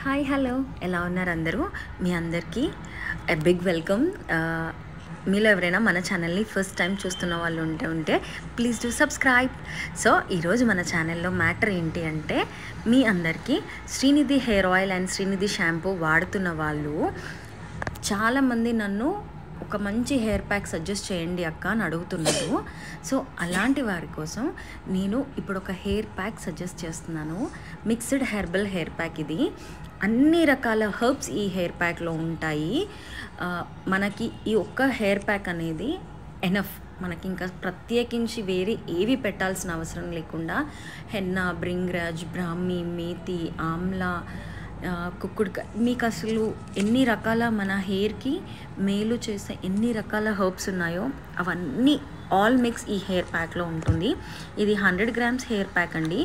Hi hello ఎలా ఉన్నారు అందరూ మీ అందరికీ బిగ్ వెల్కమ్. మీలో ఎవరైనా మన ఛానల్ని ఫస్ట్ టైం చూస్తున్న వాళ్ళు ఉంటే ప్లీజ్ డూ సబ్స్క్రైబ్. సో ఈరోజు మన ఛానల్లో మ్యాటర్ ఏంటి అంటే, మీ అందరికీ Srinidhi hair oil and Srinidhi shampoo వాడుతున్న వాళ్ళు చాలామంది నన్ను ఒక మంచి హెయిర్ ప్యాక్ సజెస్ట్ చేయండి అక్క అని అడుగుతున్నారు. సో అలాంటి వారి కోసం నేను ఇప్పుడు ఒక హెయిర్ ప్యాక్ సజెస్ట్ చేస్తున్నాను. Mixed herbal hair pack. ఇది అన్ని రకాల హెర్బ్స్ ఈ హెయిర్ ప్యాక్లో ఉంటాయి. మనకి ఈ ఒక్క హెయిర్ ప్యాక్ అనేది ఎనఫ్. మనకి ఇంకా ప్రత్యేకించి వేరే ఏవి పెట్టాల్సిన అవసరం లేకుండా హెన్నా, బ్రింగ్రాజ్, బ్రాహ్మి, మేతి, ఆమ్లా, కుక్కుడుకాయ, మీకు అసలు ఎన్ని రకాల మన హెయిర్కి మేలు చేసే ఎన్ని రకాల హెర్బ్స్ ఉన్నాయో అవన్నీ ఆల్ మిక్స్ ఈ హెయిర్ ప్యాక్లో ఉంటుంది. ఇది 100 grams హెయిర్ ప్యాక్ అండి.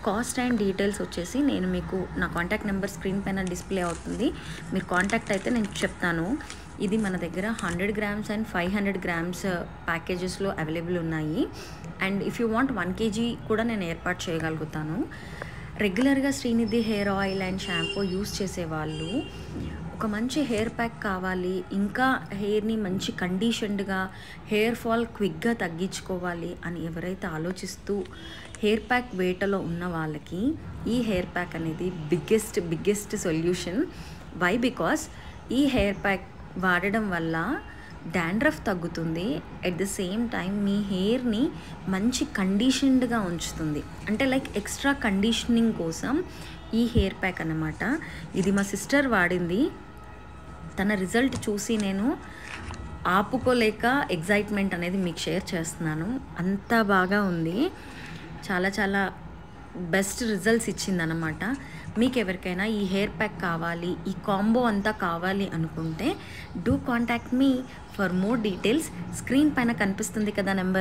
కాస్ట్ అండ్ డీటెయిల్స్ వచ్చేసి నేను మీకు నా కాంటాక్ట్ నెంబర్ స్క్రీన్ పైన డిస్ప్లే అవుతుంది. మీరు కాంటాక్ట్ అయితే నేను చెప్తాను. ఇది మన దగ్గర 100 grams అండ్ 500 grams ప్యాకేజెస్లో అవైలబుల్ ఉన్నాయి. And if you want 1 kg కూడా నేను ఏర్పాటు చేయగలుగుతాను. రెగ్యులర్గా Srinidhi hair oil and shampoo use చేసేవాళ్ళు ఒక మంచి హెయిర్ ప్యాక్ కావాలి, ఇంకా హెయిర్ని మంచి కండిషన్డ్గా, హెయిర్ ఫాల్ క్విక్గా తగ్గించుకోవాలి అని ఎవరైతే ఆలోచిస్తూ హెయిర్ ప్యాక్ వేటలో ఉన్న వాళ్ళకి ఈ హెయిర్ ప్యాక్ అనేది బిగ్గెస్ట్ సొల్యూషన్. వై? బికాస్ ఈ హెయిర్ ప్యాక్ వాడడం వల్ల డాండ్రఫ్ తగ్గుతుంది. ఎట్ ద సేమ్ టైం మీ హెయిర్ని మంచి కండిషన్డ్గా ఉంచుతుంది. అంటే లైక్ ఎక్స్ట్రా కండిషనింగ్ కోసం ఈ హెయిర్ ప్యాక్ అన్నమాట. ఇది మా సిస్టర్ వాడింది. తన రిజల్ట్ చూసి నేను ఆపుకోలేక ఎగ్జైట్మెంట్ అనేది మీకు షేర్ చేస్తున్నాను. అంత బాగా ఉంది. చాలా బెస్ట్ రిజల్ట్స్ ఇచ్చిందనమాట. మీకు ఎవరికైనా ఈ హెయిర్ ప్యాక్ కావాలి, ఈ కాంబో అంతా కావాలి అనుకుంటే do contact me for more details. Screen పైన కనిపిస్తుంది కదా నెంబర్.